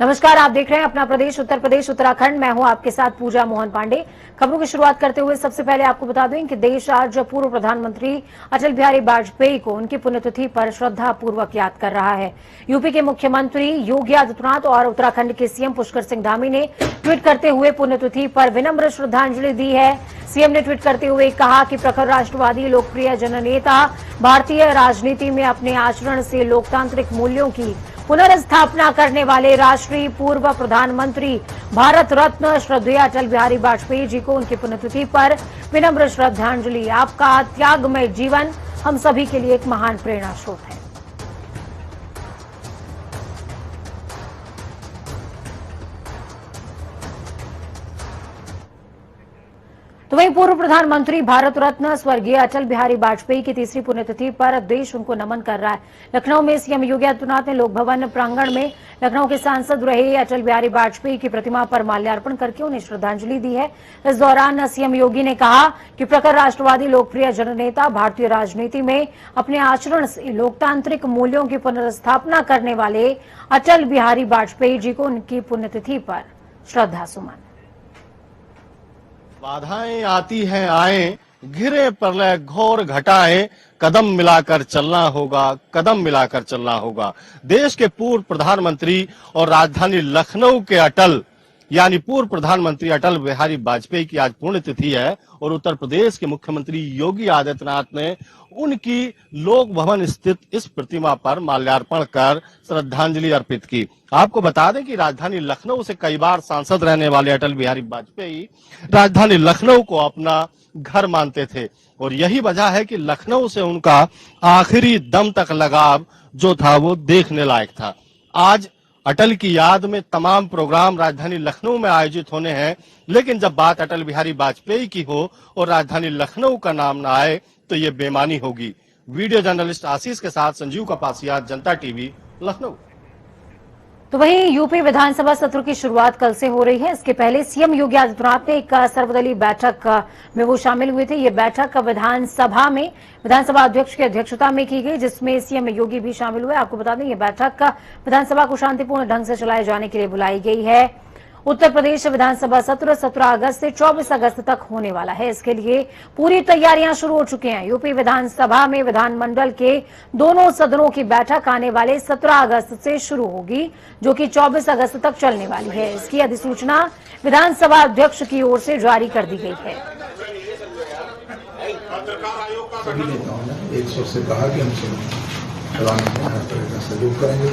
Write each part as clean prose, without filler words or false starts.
नमस्कार, आप देख रहे हैं अपना प्रदेश उत्तर प्रदेश उत्तराखंड। मैं हूं आपके साथ पूजा मोहन पांडे। खबरों की शुरुआत करते हुए सबसे पहले आपको बता दें कि देश आज पूर्व प्रधानमंत्री अटल बिहारी वाजपेयी को उनकी पुण्यतिथि पर श्रद्धा पूर्वक याद कर रहा है। यूपी के मुख्यमंत्री योगी आदित्यनाथ और उत्तराखंड के सीएम पुष्कर सिंह धामी ने ट्वीट करते हुए पुण्यतिथि पर विनम्र श्रद्धांजलि दी है। सीएम ने ट्वीट करते हुए कहा कि प्रखर राष्ट्रवादी लोकप्रिय जननेता भारतीय राजनीति में अपने आचरण से लोकतांत्रिक मूल्यों की पुनर्स्थापना करने वाले राष्ट्रीय पूर्व प्रधानमंत्री भारत रत्न श्रद्धेय अटल बिहारी वाजपेयी जी को उनकी पुण्यतिथि पर विनम्र श्रद्धांजलि। आपका त्यागमय जीवन हम सभी के लिए एक महान प्रेरणा स्रोत है। तो वहीं पूर्व प्रधानमंत्री भारत रत्न स्वर्गीय अटल बिहारी वाजपेयी की तीसरी पुण्यतिथि पर देश उनको नमन कर रहा है। लखनऊ में सीएम योगी आदित्यनाथ ने लोक भवन प्रांगण में लखनऊ के सांसद रहे अटल बिहारी वाजपेयी की प्रतिमा पर माल्यार्पण करके उन्हें श्रद्धांजलि दी है। इस दौरान सीएम योगी ने कहा कि प्रखर राष्ट्रवादी लोकप्रिय जननेता भारतीय राजनीति में अपने आचरण से लोकतांत्रिक मूल्यों की पुनर्स्थापना करने वाले अटल बिहारी वाजपेयी जी को उनकी पुण्यतिथि पर श्रद्धा सुमन। बाधाएं आती हैं आए, घिरे प्रलय घोर घटाएं, कदम मिलाकर चलना होगा, कदम मिलाकर चलना होगा। देश के पूर्व प्रधानमंत्री और राजधानी लखनऊ के अटल यानी पूर्व प्रधानमंत्री अटल बिहारी वाजपेयी की आज पुण्यतिथि है और उत्तर प्रदेश के मुख्यमंत्री योगी आदित्यनाथ ने उनकी लोक भवन स्थित इस प्रतिमा पर माल्यार्पण कर श्रद्धांजलि अर्पित की। आपको बता दें कि राजधानी लखनऊ से कई बार सांसद रहने वाले अटल बिहारी वाजपेयी राजधानी लखनऊ को अपना घर मानते थे और यही वजह है कि लखनऊ से उनका आखिरी दम तक लगाव जो था वो देखने लायक था। आज अटल की याद में तमाम प्रोग्राम राजधानी लखनऊ में आयोजित होने हैं, लेकिन जब बात अटल बिहारी वाजपेयी की हो और राजधानी लखनऊ का नाम न आए तो ये बेईमानी होगी। वीडियो जर्नलिस्ट आशीष के साथ संजीव कपासिया, जनता टीवी, लखनऊ। तो वहीं यूपी विधानसभा सत्र की शुरुआत कल से हो रही है। इसके पहले सीएम योगी आदित्यनाथ ने एक सर्वदलीय बैठक में वो शामिल हुए थे। ये बैठक विधानसभा अध्यक्ष की अध्यक्षता में की गई, जिसमें सीएम योगी भी शामिल हुए। आपको बता दें, ये बैठक विधानसभा को शांतिपूर्ण ढंग से चलाए जाने के लिए बुलाई गई है। उत्तर प्रदेश विधानसभा सत्र 17 अगस्त से 24 अगस्त तक होने वाला है। इसके लिए पूरी तैयारियां शुरू हो चुकी हैं। यूपी विधानसभा में विधानमंडल के दोनों सदनों की बैठक आने वाले 17 अगस्त से शुरू होगी, जो कि 24 अगस्त तक चलने वाली है। इसकी अधिसूचना विधानसभा अध्यक्ष की ओर से जारी कर दी गई है। सभी नेताओं ने एक स्वर से कहा कि हम सदन में हर तरह का सहयोग करेंगे,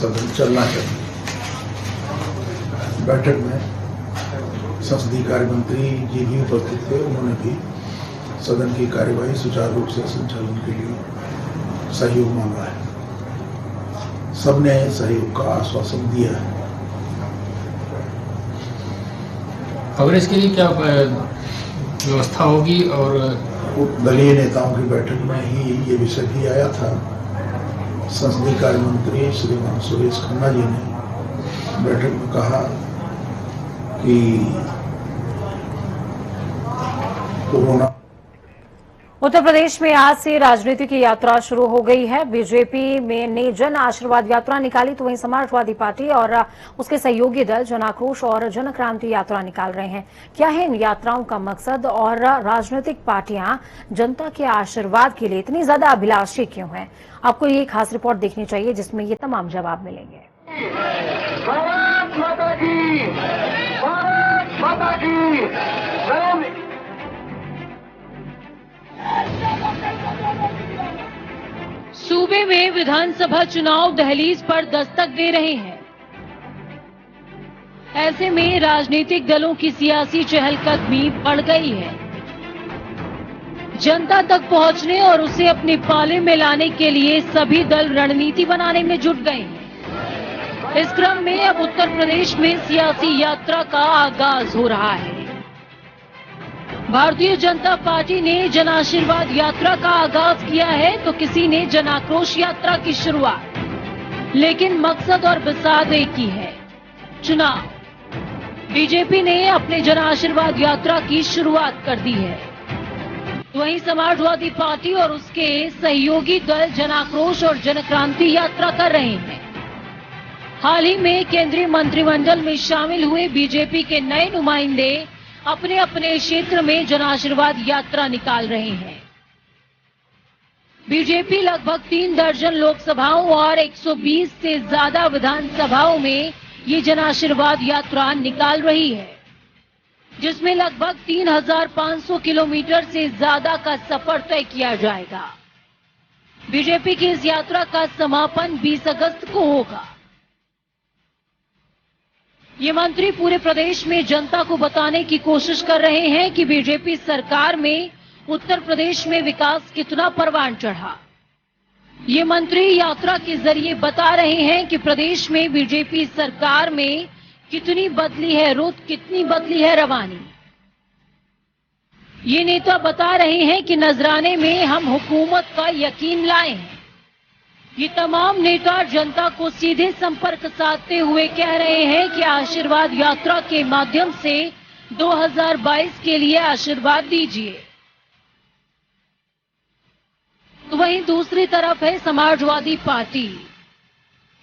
सदन चलना चाहिए। बैठक में संसदीय कार्य मंत्री जी भी उपस्थित थे। उन्होंने भी सदन की कार्यवाही सुचारू रूप से संचालन के लिए सहयोग मांगा है। सबने सहयोग का आश्वासन दिया है। और इसके लिए क्या व्यवस्था होगी? और दलीय नेताओं की बैठक में ही ये विषय भी आया था। संसदीय कार्य मंत्री श्रीमान सुरेश खन्ना जी ने बैठक में कहा कि कोरोना। उत्तर प्रदेश में आज से राजनीति की यात्रा शुरू हो गई है। बीजेपी ने जन आशीर्वाद यात्रा निकाली, तो वहीं समाजवादी पार्टी और उसके सहयोगी दल जन आक्रोश और जन क्रांति यात्रा निकाल रहे हैं। क्या है इन यात्राओं का मकसद और राजनीतिक पार्टियां जनता के आशीर्वाद के लिए इतनी ज्यादा अभिलाषी क्यों हैं? आपको ये खास रिपोर्ट देखनी चाहिए, जिसमें ये तमाम जवाब मिलेंगे। सूबे में विधानसभा चुनाव दहलीज पर दस्तक दे रहे हैं। ऐसे में राजनीतिक दलों की सियासी चहलकदमी बढ़ गई है। जनता तक पहुंचने और उसे अपने पाले में लाने के लिए सभी दल रणनीति बनाने में जुट गए हैं। इस क्रम में अब उत्तर प्रदेश में सियासी यात्रा का आगाज हो रहा है। भारतीय जनता पार्टी ने जन आशीर्वाद यात्रा का आगाज किया है, तो किसी ने जन आक्रोश यात्रा की शुरुआत। लेकिन मकसद और बिसात एक ही है, चुनाव। बीजेपी ने अपने जन आशीर्वाद यात्रा की शुरुआत कर दी है। वहीं समाजवादी पार्टी और उसके सहयोगी दल जन आक्रोश और जन क्रांति यात्रा कर रहे हैं। हाल ही में केंद्रीय मंत्रिमंडल में शामिल हुए बीजेपी के नए नुमाइंदे अपने अपने क्षेत्र में जन आशीर्वाद यात्रा निकाल रहे हैं। बीजेपी लगभग 3 दर्जन लोकसभाओं और 120 से ज्यादा विधानसभाओं में ये जन आशीर्वाद यात्रा निकाल रही है, जिसमें लगभग 3,500 किलोमीटर से ज्यादा का सफर तय किया जाएगा। बीजेपी की इस यात्रा का समापन 20 अगस्त को होगा। ये मंत्री पूरे प्रदेश में जनता को बताने की कोशिश कर रहे हैं कि बीजेपी सरकार में उत्तर प्रदेश में विकास कितना परवान चढ़ा। ये मंत्री यात्रा के जरिए बता रहे हैं कि प्रदेश में बीजेपी सरकार में कितनी बदली है रुत, कितनी बदली है रवानी। ये नेता बता रहे हैं कि नजराने में हम हुकूमत का यकीन लाए हैं। ये तमाम नेता जनता को सीधे संपर्क साधते हुए कह रहे हैं कि आशीर्वाद यात्रा के माध्यम से 2022 के लिए आशीर्वाद दीजिए। तो वहीं दूसरी तरफ है समाजवादी पार्टी,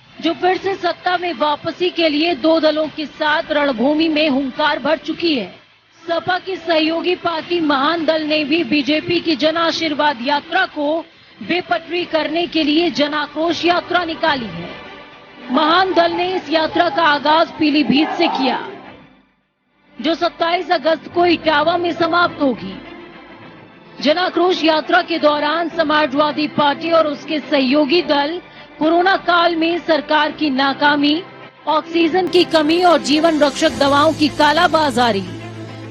जो फिर से सत्ता में वापसी के लिए 2 दलों के साथ रणभूमि में हुंकार भर चुकी है। सपा की सहयोगी पार्टी महान दल ने भी बीजेपी की जन आशीर्वाद यात्रा को बेपटरी करने के लिए जन आक्रोश यात्रा निकाली है। महान दल ने इस यात्रा का आगाज पीलीभीत से किया, जो 27 अगस्त को इटावा में समाप्त होगी। जन आक्रोश यात्रा के दौरान समाजवादी पार्टी और उसके सहयोगी दल कोरोना काल में सरकार की नाकामी, ऑक्सीजन की कमी और जीवन रक्षक दवाओं की कालाबाजारी,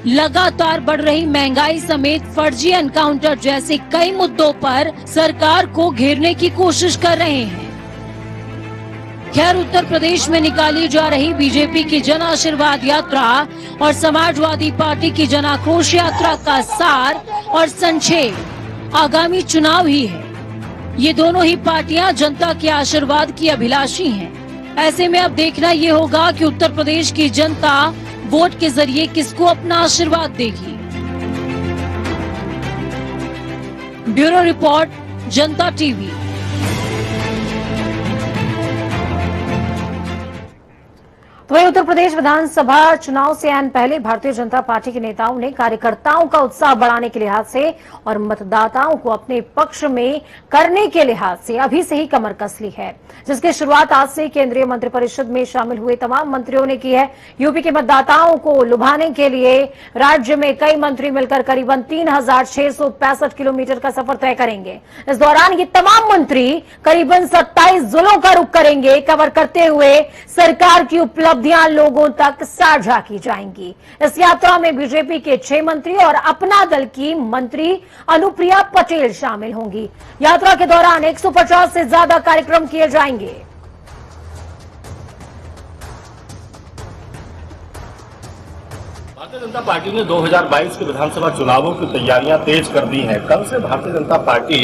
लगातार बढ़ रही महंगाई समेत फर्जी एनकाउंटर जैसे कई मुद्दों पर सरकार को घेरने की कोशिश कर रहे हैं। खैर, उत्तर प्रदेश में निकाली जा रही बीजेपी की जन आशीर्वाद यात्रा और समाजवादी पार्टी की जन आक्रोश यात्रा का सार और संक्षेप आगामी चुनाव ही है। ये दोनों ही पार्टियां जनता के आशीर्वाद की अभिलाषी हैं। ऐसे में अब देखना ये होगा कि उत्तर प्रदेश की जनता वोट के जरिए किसको अपना आशीर्वाद देगी। ब्यूरो रिपोर्ट, जनता टीवी। तो वहीं उत्तर प्रदेश विधानसभा चुनाव से आने पहले भारतीय जनता पार्टी के नेताओं ने कार्यकर्ताओं का उत्साह बढ़ाने के लिहाज से और मतदाताओं को अपने पक्ष में करने के लिहाज से अभी से ही कमर कस ली है, जिसकी शुरुआत आज से केंद्रीय मंत्रिपरिषद में शामिल हुए तमाम मंत्रियों ने की है। यूपी के मतदाताओं को लुभाने के लिए राज्य में कई मंत्री मिलकर करीबन 3,665 किलोमीटर का सफर तय करेंगे। इस दौरान ये तमाम मंत्री करीबन 27 जिलों का रुख करेंगे। कवर करते हुए सरकार की उपलब्धियां लोगों तक साझा की जाएंगी। इस यात्रा में बीजेपी के 6 मंत्री और अपना दल की मंत्री अनुप्रिया पटेल शामिल होंगी। यात्रा के दौरान 150 से ज्यादा कार्यक्रम किए जाएंगे। भारतीय जनता पार्टी ने 2022 के विधानसभा चुनावों की तैयारियां तेज कर दी हैं। कल से भारतीय जनता पार्टी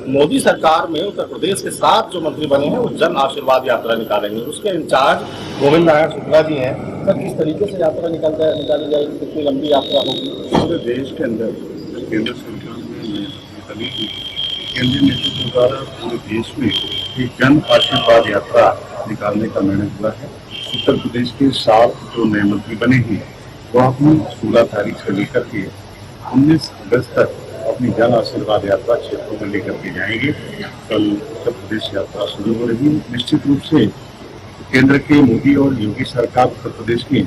मोदी सरकार में उत्तर प्रदेश के 7 जो मंत्री बने हैं वो जन आशीर्वाद यात्रा निकालेंगे। उसके इंचार्ज गोविंद नारायण शुक्ला जी हैं। सर, किस तरीके से यात्रा निकाली जाएगी, कितनी लंबी यात्रा होगी? पूरे देश के अंदर केंद्र सरकार में केंद्रीय नेतृत्व द्वारा पूरे देश में एक जन आशीर्वाद यात्रा निकालने का निर्णय हुआ है। उत्तर प्रदेश के 7 जो नए मंत्री बने हैं वो अपनी 16 तारीख से लेकर के 19 अगस्त तक अपनी जन आशीर्वाद यात्रा क्षेत्रों में लेकर के जाएंगे। कल उत्तर प्रदेश यात्रा शुरू हो रही है। निश्चित रूप से केंद्र के मोदी और योगी सरकार उत्तर प्रदेश के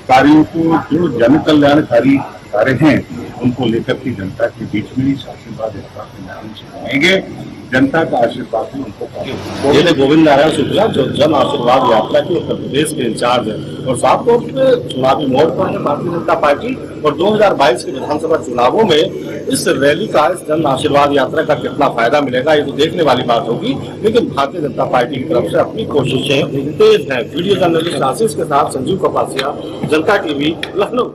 कार्यों को, जो जन कल्याणकारी कार्य हैं, उनको लेकर के जनता के बीच में इस आशीर्वाद यात्रा के माध्यम से जाएंगे। जनता का आशीर्वाद भी उनको पाएंगे। ये गोविंद नारायण शुक्ला जो जन आशीर्वाद यात्रा के उत्तर प्रदेश के इंचार्ज है और साफ तौर पर चुनावी मोड़ पर है भारतीय जनता पार्टी। और 2022 के विधानसभा चुनावों में इस रैली का, इस जन आशीर्वाद यात्रा का कितना फायदा मिलेगा, ये तो देखने वाली बात होगी। लेकिन भारतीय जनता पार्टी की तरफ से अपनी कोशिशें तेज हैं। वीडियो जर्नलिस्ट आशीष के साथ संजीव कपासिया, जनता टीवी, लखनऊ।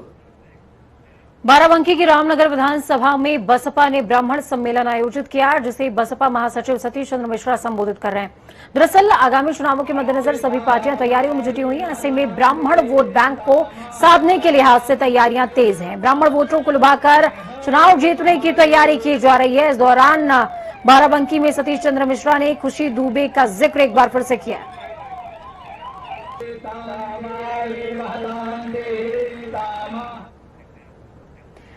बाराबंकी की रामनगर विधानसभा में बसपा ने ब्राह्मण सम्मेलन आयोजित किया, जिसे बसपा महासचिव सतीश चंद्र मिश्रा संबोधित कर रहे हैं। दरअसल आगामी चुनावों के मद्देनजर सभी पार्टियां तैयारियों में जुटी हुई हैं। ऐसे में ब्राह्मण वोट बैंक को साधने के लिहाज से तैयारियां तेज हैं। ब्राह्मण वोटरों को लुभाकर चुनाव जीतने की तैयारी की जा रही है। इस दौरान बाराबंकी में सतीश चंद्र मिश्रा ने खुशी दुबे का जिक्र एक बार फिर से किया।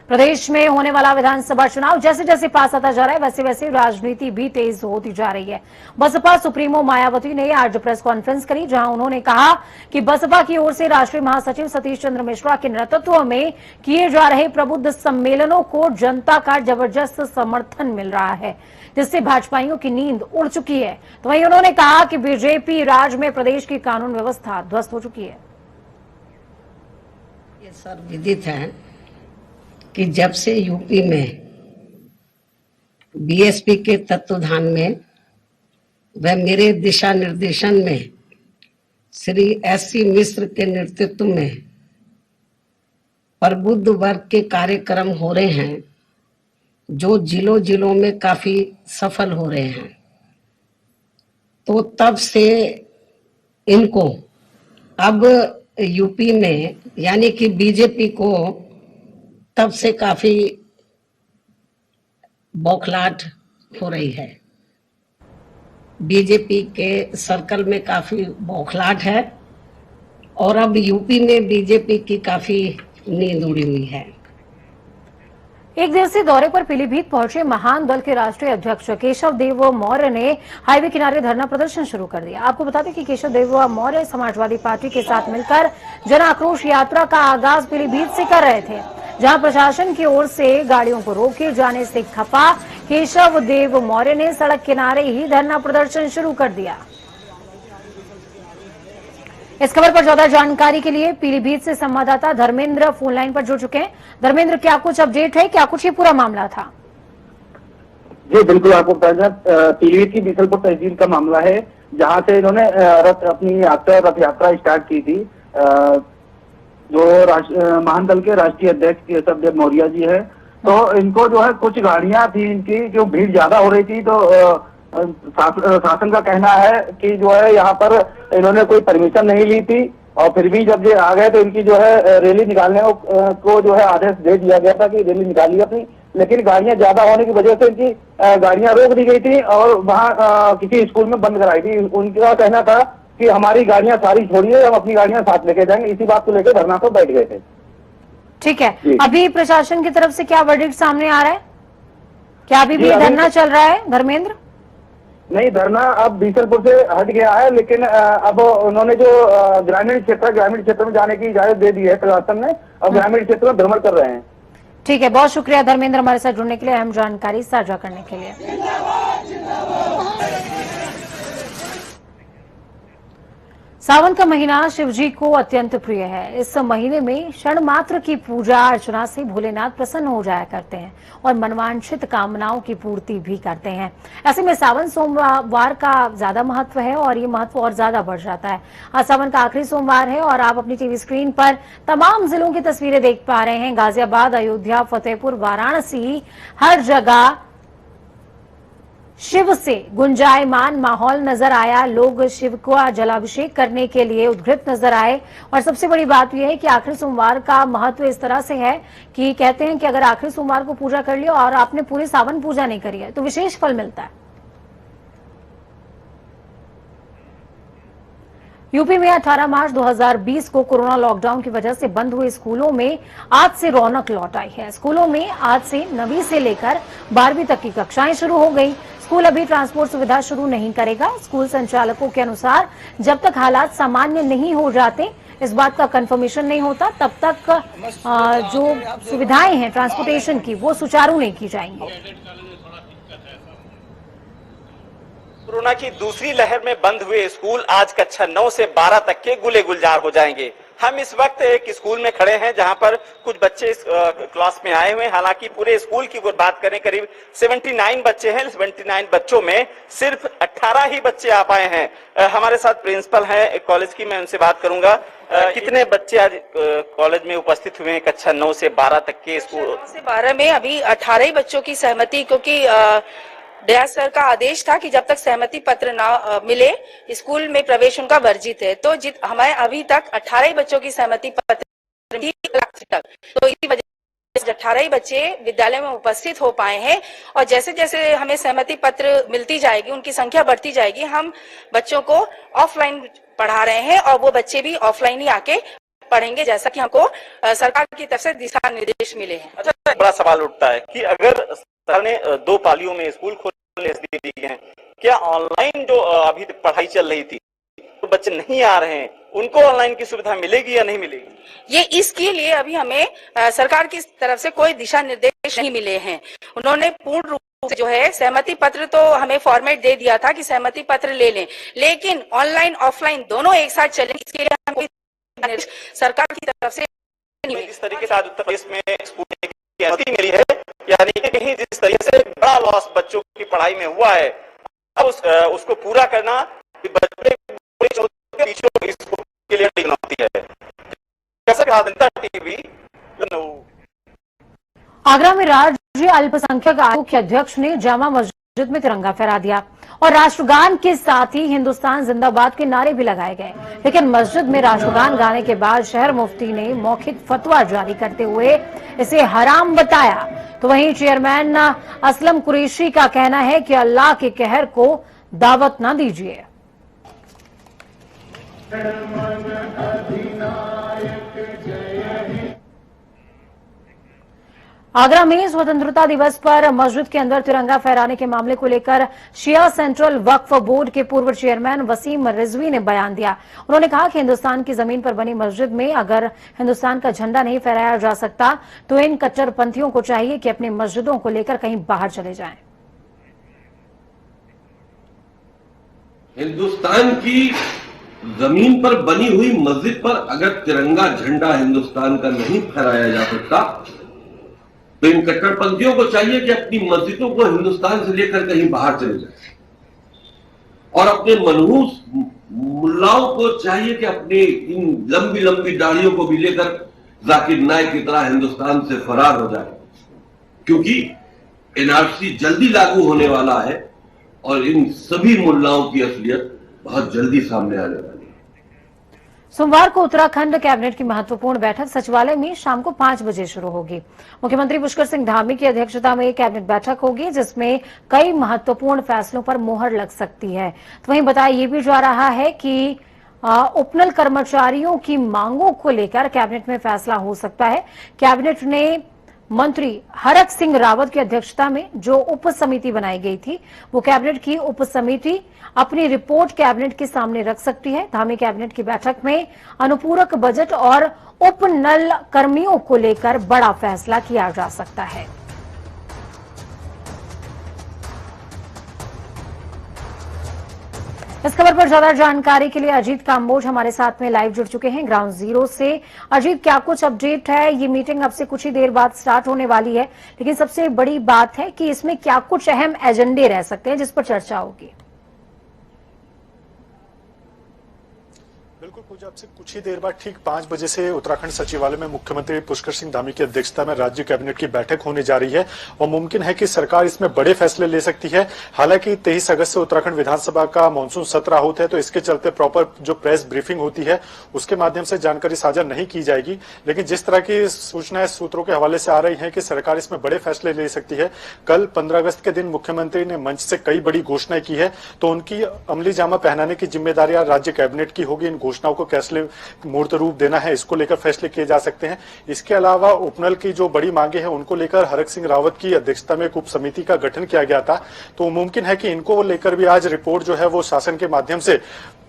प्रदेश में होने वाला विधानसभा चुनाव जैसे जैसे पास आता जा रहा है वैसे वैसे राजनीति भी तेज होती जा रही है। बसपा सुप्रीमो मायावती ने आज प्रेस कॉन्फ्रेंस करी, जहां उन्होंने कहा कि बसपा की ओर से राष्ट्रीय महासचिव सतीश चंद्र मिश्रा के नेतृत्व में किए जा रहे प्रबुद्ध सम्मेलनों को जनता का जबरदस्त समर्थन मिल रहा है, जिससे भाजपाइयों की नींद उड़ चुकी है। तो वहीं उन्होंने कहा कि बीजेपी राज में प्रदेश की कानून व्यवस्था ध्वस्त हो चुकी है। ये सर्वविदित है कि जब से यूपी में बीएसपी के तत्वाधान में व मेरे दिशा निर्देशन में श्री एससी मिश्र के नेतृत्व में प्रबुद्ध वर्ग के कार्यक्रम हो रहे हैं, जो जिलों जिलों में काफी सफल हो रहे हैं, तो तब से इनको अब यूपी में यानी कि बीजेपी को तब से काफी बौखलाहट हो रही है। बीजेपी के सर्कल में काफी बौखलाहट है और अब यूपी में बीजेपी की काफी नींद उड़ी हुई है। एक दिवसीय दौरे पर पीलीभीत पहुंचे महान दल के राष्ट्रीय अध्यक्ष केशव देव मौर्य ने हाईवे किनारे धरना प्रदर्शन शुरू कर दिया। आपको बता दें कि केशव देव मौर्य समाजवादी पार्टी के साथ मिलकर जन आक्रोश यात्रा का आगाज पीलीभीत से कर रहे थे, जहां प्रशासन की ओर से गाड़ियों को रोके जाने से खफा केशव देव मौर्य ने सड़क किनारे ही धरना प्रदर्शन शुरू कर दिया। इस खबर पर ज्यादा जानकारी के लिए पीलीभीत से संवाददाता धर्मेंद्र फोन लाइन पर जुड़ चुके हैं। धर्मेंद्र, क्या कुछ अपडेट है, क्या कुछ ये पूरा मामला था? जी बिल्कुल, आपको बता दें पीलीभीत की बीसलपुर तहसील का मामला है, जहां से इन्होंने रथ यात्रा स्टार्ट की थी। जो महान दल के राष्ट्रीय अध्यक्ष केशव देव मौर्य जी है, तो इनको जो है कुछ गाड़ियां थी इनकी, जो भीड़ ज्यादा हो रही थी, तो शासन का कहना है कि जो है यहाँ पर इन्होंने कोई परमिशन नहीं ली थी, और फिर भी जब ये आ गए तो इनकी जो है रैली निकालने को जो है आदेश दे दिया गया था कि रैली निकालिए अपनी, लेकिन गाड़ियां ज्यादा होने की वजह से इनकी गाड़ियां रोक दी गई थी और वहाँ किसी स्कूल में बंद कराई थी। उनका कहना था कि हमारी गाड़ियां सारी छोड़िए, हम अपनी गाड़ियां साथ लेके जाएंगे। इसी बात को लेकर धरना पर बैठ गए थे। ठीक है, अभी प्रशासन की तरफ से क्या वर्डिक्ट सामने आ रहा है? क्या अभी भी धरना चल रहा है धर्मेंद्र? नहीं, धरना अब बीसलपुर से हट गया है, लेकिन अब उन्होंने जो ग्रामीण क्षेत्र में जाने की इजाजत दे दी है प्रशासन ने, अब ग्रामीण क्षेत्र में भ्रमण कर रहे हैं। ठीक है, बहुत शुक्रिया धर्मेंद्र हमारे साथ जुड़ने के लिए, अहम जानकारी साझा करने के लिए। सावन का महीना शिवजी को अत्यंत प्रिय है। इस महीने में क्षण मात्र की पूजा अर्चना से भोलेनाथ प्रसन्न हो जाया करते हैं और मनवांछित कामनाओं की पूर्ति भी करते हैं। ऐसे में सावन सोमवार का ज्यादा महत्व है और ये महत्व और ज्यादा बढ़ जाता है। आज सावन का आखिरी सोमवार है और आप अपनी टीवी स्क्रीन पर तमाम जिलों की तस्वीरें देख पा रहे हैं। गाजियाबाद, अयोध्या, फतेहपुर, वाराणसी, हर जगह शिव से गुंजायमान माहौल नजर आया। लोग शिव का जलाभिषेक करने के लिए उद्ग्रीव नजर आए और सबसे बड़ी बात यह है कि आखिरी सोमवार का महत्व इस तरह से है कि कहते हैं कि अगर आखिरी सोमवार को पूजा कर लिया और आपने पूरी सावन पूजा नहीं करी है तो विशेष फल मिलता है। यूपी में 18 मार्च 2020 को कोरोना लॉकडाउन की वजह से बंद हुए स्कूलों में आज से रौनक लौट आई है। स्कूलों में आज से 9वीं से लेकर 12वीं तक की कक्षाएं शुरू हो गई। स्कूल अभी ट्रांसपोर्ट सुविधा शुरू नहीं करेगा। स्कूल संचालकों के अनुसार जब तक हालात सामान्य नहीं हो जाते, इस बात का कंफर्मेशन नहीं होता, तब तक जो सुविधाएं हैं ट्रांसपोर्टेशन की वो सुचारू नहीं की जाएंगी। कोरोना की दूसरी लहर में बंद हुए स्कूल आज कक्षा 9 से 12 तक के गुले गुलजार हो जाएंगे। हम इस वक्त एक स्कूल में खड़े हैं जहां पर कुछ बच्चे इस क्लास में आए हुए हैं। हालांकि पूरे स्कूल की बात करें करीब 79 बच्चे हैं। 79 बच्चों में सिर्फ 18 ही बच्चे आ पाए हैं। हमारे साथ प्रिंसिपल हैं कॉलेज की, मैं उनसे बात करूंगा। कितने बच्चे आज कॉलेज में उपस्थित हुए हैं कक्षा 9 से 12 तक के स्कूल? 9 से 12 में अभी 18 ही बच्चों की सहमति, क्योंकि डयास सर का आदेश था कि जब तक सहमति पत्र ना मिले स्कूल में प्रवेश उनका वर्जित है। तो हमें अभी तक 18 बच्चों की सहमति पत्र, तो इसी वजह 18 ही बच्चे विद्यालय में उपस्थित हो पाए हैं और जैसे जैसे हमें सहमति पत्र मिलती जाएगी, उनकी संख्या बढ़ती जाएगी, हम बच्चों को ऑफलाइन पढ़ा रहे हैं और वो बच्चे भी ऑफलाइन ही आके पढ़ेंगे, जैसा कि हमको सरकार की तरफ से दिशा निर्देश मिले हैं। अच्छा, बड़ा सवाल उठता है कि अगर सरकार ने 2 पालियों में स्कूल खोलने दिए हैं, क्या ऑनलाइन जो अभी पढ़ाई चल रही थी तो बच्चे नहीं आ रहे हैं, उनको ऑनलाइन की सुविधा मिलेगी या नहीं मिलेगी? ये इसके लिए अभी हमें सरकार की तरफ से कोई दिशा निर्देश नहीं मिले हैं। उन्होंने पूर्ण रूप से जो है सहमति पत्र तो हमें फॉर्मेट दे दिया था कि सहमति पत्र ले लें, लेकिन ऑनलाइन ऑफलाइन दोनों एक साथ चलें, इसके लिए हमें सरकार की तरफ से इस तरीके से आज उत्तर प्रदेश में स्कूल की अनुमति मिली है, यानी कि कहीं जिस तरीके से बड़ा लॉस बच्चों की पढ़ाई में हुआ है, अब उसको पूरा करना बच्चे के लिए चुनौती है। टीवी आगरा में राज्य अल्पसंख्यक आयोग के अध्यक्ष ने जामा मस्जिद में तिरंगा फहरा दिया और राष्ट्रगान के साथ ही हिंदुस्तान जिंदाबाद के नारे भी लगाए गए, लेकिन मस्जिद में राष्ट्रगान गाने के बाद शहर मुफ्ती ने मौखिक फतवा जारी करते हुए इसे हराम बताया। तो वहीं चेयरमैन असलम कुरैशी का कहना है कि अल्लाह के कहर को दावत न दीजिए। आगरा में स्वतंत्रता दिवस पर मस्जिद के अंदर तिरंगा फहराने के मामले को लेकर शिया सेंट्रल वक्फ बोर्ड के पूर्व चेयरमैन वसीम रिजवी ने बयान दिया। उन्होंने कहा कि हिंदुस्तान की जमीन पर बनी मस्जिद में अगर हिंदुस्तान का झंडा नहीं फहराया जा सकता तो इन कट्टरपंथियों को चाहिए कि अपनी मस्जिदों को लेकर कहीं बाहर चले जाएं। हिंदुस्तान की जमीन पर बनी हुई मस्जिद पर अगर तिरंगा झंडा हिंदुस्तान का नहीं फहराया जा सकता तो इन कट्टरपंथियों को चाहिए कि अपनी मस्जिदों को हिंदुस्तान से लेकर कहीं बाहर चले जाए और अपने मनहूस मुल्लाओं को चाहिए कि अपनी इन लंबी लंबी दाढ़ियों को भी लेकर जाकिर नाइक की तरह हिंदुस्तान से फरार हो जाए, क्योंकि एनआरसी जल्दी लागू होने वाला है और इन सभी मुल्लाओं की असलियत बहुत जल्दी सामने आने वाली है। सोमवार को उत्तराखंड कैबिनेट की महत्वपूर्ण बैठक सचिवालय में शाम को 5 बजे शुरू होगी। मुख्यमंत्री पुष्कर सिंह धामी की अध्यक्षता में कैबिनेट बैठक होगी, जिसमें कई महत्वपूर्ण फैसलों पर मोहर लग सकती है। तो वहीं बताया ये भी जा रहा है कि उपनल कर्मचारियों की मांगों को लेकर कैबिनेट में फैसला हो सकता है। कैबिनेट ने मंत्री हरक सिंह रावत की अध्यक्षता में जो उप समिति बनाई गई थी, वो कैबिनेट की उप समिति अपनी रिपोर्ट कैबिनेट के सामने रख सकती है। धामी कैबिनेट की बैठक में अनुपूरक बजट और उप नल कर्मियों को लेकर बड़ा फैसला किया जा सकता है। इस खबर पर ज्यादा जानकारी के लिए अजीत काम्बोज हमारे साथ में लाइव जुड़ चुके हैं ग्राउंड जीरो से। अजीत, क्या कुछ अपडेट है? ये मीटिंग अब से कुछ ही देर बाद स्टार्ट होने वाली है, लेकिन सबसे बड़ी बात है कि इसमें क्या कुछ अहम एजेंडे रह सकते हैं जिस पर चर्चा होगी? बिल्कुल पूजा, अब से कुछ ही देर बाद ठीक 5 बजे से उत्तराखंड सचिवालय में मुख्यमंत्री पुष्कर सिंह धामी की अध्यक्षता में राज्य कैबिनेट की बैठक होने जा रही है और मुमकिन है कि सरकार इसमें बड़े फैसले ले सकती है। हालांकि 23 अगस्त से उत्तराखंड विधानसभा का मानसून सत्र आहूत है, तो इसके चलते प्रॉपर जो प्रेस ब्रीफिंग होती है उसके माध्यम से जानकारी साझा नहीं की जाएगी, लेकिन जिस तरह की सूचनाएं सूत्रों के हवाले से आ रही है कि सरकार इसमें बड़े फैसले ले सकती है। कल 15 अगस्त के दिन मुख्यमंत्री ने मंच से कई बड़ी घोषणाएं की है, तो उनकी अमली जामा पहनाने की जिम्मेदारी राज्य कैबिनेट की होगी। इन घोषणाओं को कैसे मूर्त रूप देना है, इसको लेकर फैसले किए जा सकते हैं। इसके अलावा उपनल की जो बड़ी मांगे हैं उनको लेकर हरक सिंह रावत की अध्यक्षता में एक उप समिति का गठन किया गया था, तो मुमकिन है कि इनको लेकर भी आज रिपोर्ट जो है वो शासन के माध्यम से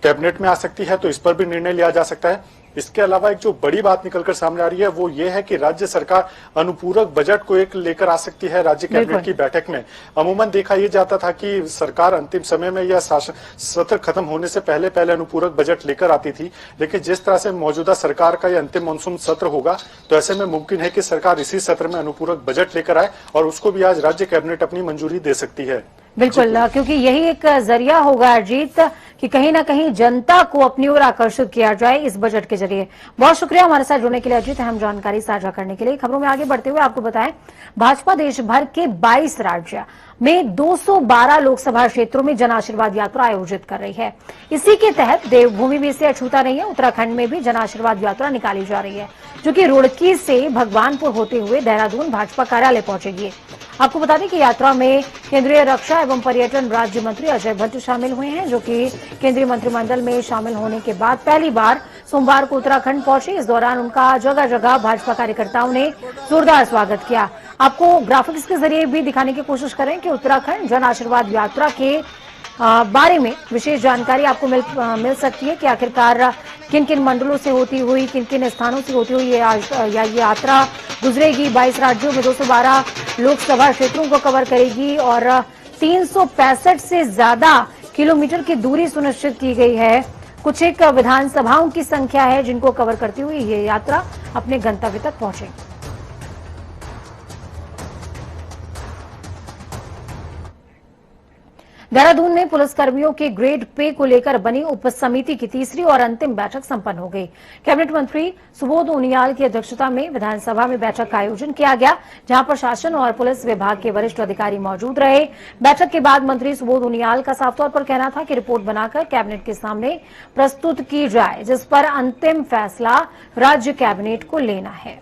कैबिनेट में आ सकती है, तो इस पर भी निर्णय लिया जा सकता है। इसके अलावा एक जो बड़ी बात निकलकर सामने आ रही है वो ये है कि राज्य सरकार अनुपूरक बजट को एक लेकर आ सकती है राज्य कैबिनेट की बैठक में। अमूमन देखा यह जाता था कि सरकार अंतिम समय में या शासन सत्र खत्म होने से पहले पहले अनुपूरक बजट लेकर आती थी, लेकिन जिस तरह से मौजूदा सरकार का यह अंतिम मानसून सत्र होगा तो ऐसे में मुमकिन है कि सरकार इसी सत्र में अनुपूरक बजट लेकर आए और उसको भी आज राज्य कैबिनेट अपनी मंजूरी दे सकती है। बिल्कुल, क्योंकि यही एक जरिया होगा अजीत कि कहीं ना कहीं जनता को अपनी ओर आकर्षित किया जाए इस बजट के जरिए। बहुत शुक्रिया हमारे साथ जुड़ने के लिए अजीत, अहम जानकारी साझा करने के लिए। खबरों में आगे बढ़ते हुए आपको बताएं, भाजपा देश भर के 22 राज्य में 212 लोकसभा क्षेत्रों में जन आशीर्वाद यात्रा आयोजित कर रही है। इसी के तहत देवभूमि भी इसे अछूता नहीं है, उत्तराखंड में भी जन आशीर्वाद यात्रा निकाली जा रही है। जो कि रुड़की से भगवानपुर होते हुए देहरादून भाजपा कार्यालय पहुंचेगी। आपको बता दें कि यात्रा में केंद्रीय रक्षा एवं पर्यटन राज्य मंत्री अजय भट्ट शामिल हुए हैं, जो कि केंद्रीय मंत्रिमंडल में शामिल होने के बाद पहली बार सोमवार को उत्तराखंड पहुंचे। इस दौरान उनका जगह जगह भाजपा कार्यकर्ताओं ने जोरदार स्वागत किया। आपको ग्राफिक्स के जरिए भी दिखाने की कोशिश करें कि उत्तराखंड जन आशीर्वाद यात्रा के बारे में विशेष जानकारी आपको मिल सकती है कि आखिरकार किन किन मंडलों से होती हुई, किन किन स्थानों से होती हुई ये यात्रा गुजरेगी। 22 राज्यों में 212 लोकसभा क्षेत्रों को कवर करेगी और 365 से ज्यादा किलोमीटर की दूरी सुनिश्चित की गई है। कुछ एक विधानसभाओं की संख्या है जिनको कवर करती हुई ये यात्रा अपने गंतव्य तक पहुंचेगी। देहरादून में पुलिसकर्मियों के ग्रेड पे को लेकर बनी उप समिति की तीसरी और अंतिम बैठक संपन्न हो गई। कैबिनेट मंत्री सुबोध उनियाल की अध्यक्षता में विधानसभा में बैठक का आयोजन किया गया, जहां प्रशासन और पुलिस विभाग के वरिष्ठ अधिकारी मौजूद रहे। बैठक के बाद मंत्री सुबोध उनियाल का साफ तौर पर कहना था कि रिपोर्ट बनाकर कैबिनेट के सामने प्रस्तुत की जाए, जिस पर अंतिम फैसला राज्य कैबिनेट को लेना है।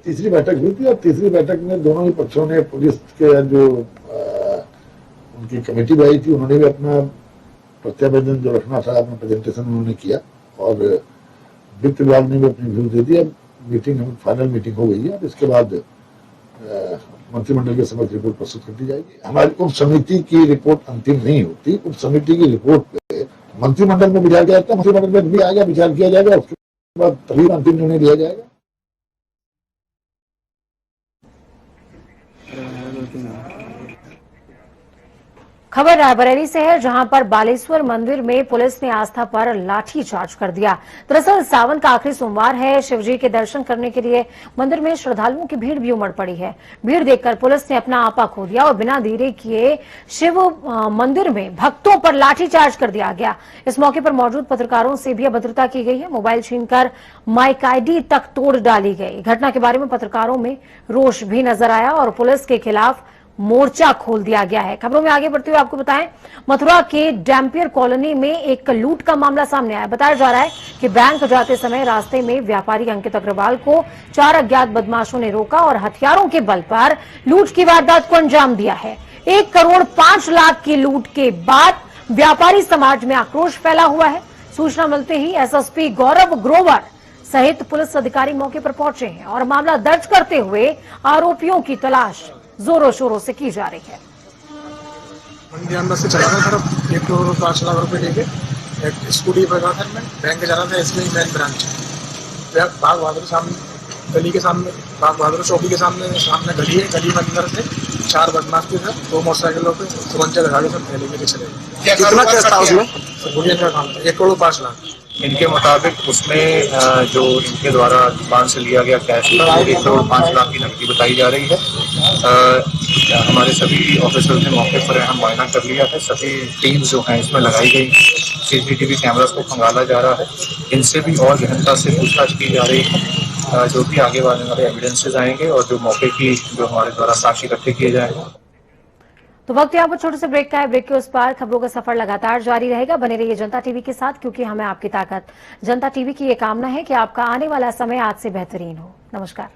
तीसरी बैठक हुई थी और तीसरी बैठक में दोनों ही पक्षों ने, पुलिस के जो उनकी कमेटी बनाई थी उन्होंने भी अपना प्रत्यावेदन जो रखना था, अपना प्रेजेंटेशन उन्होंने किया और वित्त विभाग ने भी अपनी व्यू दे दिया। मीटिंग फाइनल मीटिंग हो गई है और इसके बाद मंत्रिमंडल के समक्ष रिपोर्ट प्रस्तुत कर दी जाएगी। हमारी उप समिति की रिपोर्ट अंतिम नहीं होती, उप समिति की रिपोर्ट पे मंत्रिमंडल में विचार किया जाता है, मंत्रिमंडल में भी आएगा, विचार किया जाएगा, उसके बाद तभी अंतिम निर्णय लिया जाएगा। खबर रायबरेली से है, जहां पर बालेश्वर मंदिर में पुलिस ने आस्था पर लाठीचार्ज कर दिया। दरअसल सावन का आखिरी सोमवार है। शिवजी के दर्शन करने के लिए मंदिर में श्रद्धालुओं की भीड़ भी उमड़ पड़ी है। भीड़ देखकर पुलिस ने अपना आपा खो दिया और बिना देरी किए शिव मंदिर में भक्तों पर लाठीचार्ज कर दिया गया। इस मौके पर मौजूद पत्रकारों से भी अभद्रता की गई है। मोबाइल छीनकर माइक आईडी तक तोड़ डाली गई। घटना के बारे में पत्रकारों में रोष भी नजर आया और पुलिस के खिलाफ मोर्चा खोल दिया गया है। खबरों में आगे बढ़ते हुए आपको बताएं, मथुरा के डैम्पियर कॉलोनी में एक लूट का मामला सामने आया। बताया जा रहा है कि बैंक जाते समय रास्ते में व्यापारी अंकित अग्रवाल को 4 अज्ञात बदमाशों ने रोका और हथियारों के बल पर लूट की वारदात को अंजाम दिया है। 1 करोड़ 5 लाख की लूट के बाद व्यापारी समाज में आक्रोश फैला हुआ है। सूचना मिलते ही एसएसपी गौरव ग्रोवर सहित पुलिस अधिकारी मौके पर पहुंचे हैं और मामला दर्ज करते हुए आरोपियों की तलाश जोरों शोरों से की जा रही है। मंडी अंदर से चला था सर, 1 करोड़ 5 लाख रुपए लेके एक स्कूटी पर था सर। मैं बैंक जा रहा था, एसबीआई बैंक ब्रांच बाग बहादुर सामने, गली के सामने, बाग बहादुर चौकी के सामने गली है। गली में अंदर से 4 बदमाश थे सर, 2 मोटरसाइकिलों पे सुरंजा लगा के सब पहले लेके चले गए। कितना केस था उसमें? सर बुढ़िया का काम था। 1 करोड़ 5 लाख इनके मुताबिक उसमें जो इनके द्वारा दुकान से लिया गया कैश था 1 करोड़ 5 लाख की नकदी बताई जा रही है। हमारे सभी ऑफिसर्स ने मौके पर हम मुआयना कर लिया है। सभी टीम्स जो हैं इसमें लगाई गई, सीसीटीवी कैमरास को खंगाला जा रहा है। इनसे भी और गहनता से पूछताछ की जा रही है। जो भी आगे वाले हमारे एविडेंसेस आएंगे और जो मौके की जो हमारे द्वारा साक्ष्य इकट्ठे किए जाएंगे। तो वक्त यहाँ पर छोटे से ब्रेक का है। ब्रेक के उस पार खबरों का सफर लगातार जारी रहेगा। बने रहिए जनता टीवी के साथ, क्योंकि हमें आपकी ताकत। जनता टीवी की ये कामना है कि आपका आने वाला समय आज से बेहतरीन हो। नमस्कार।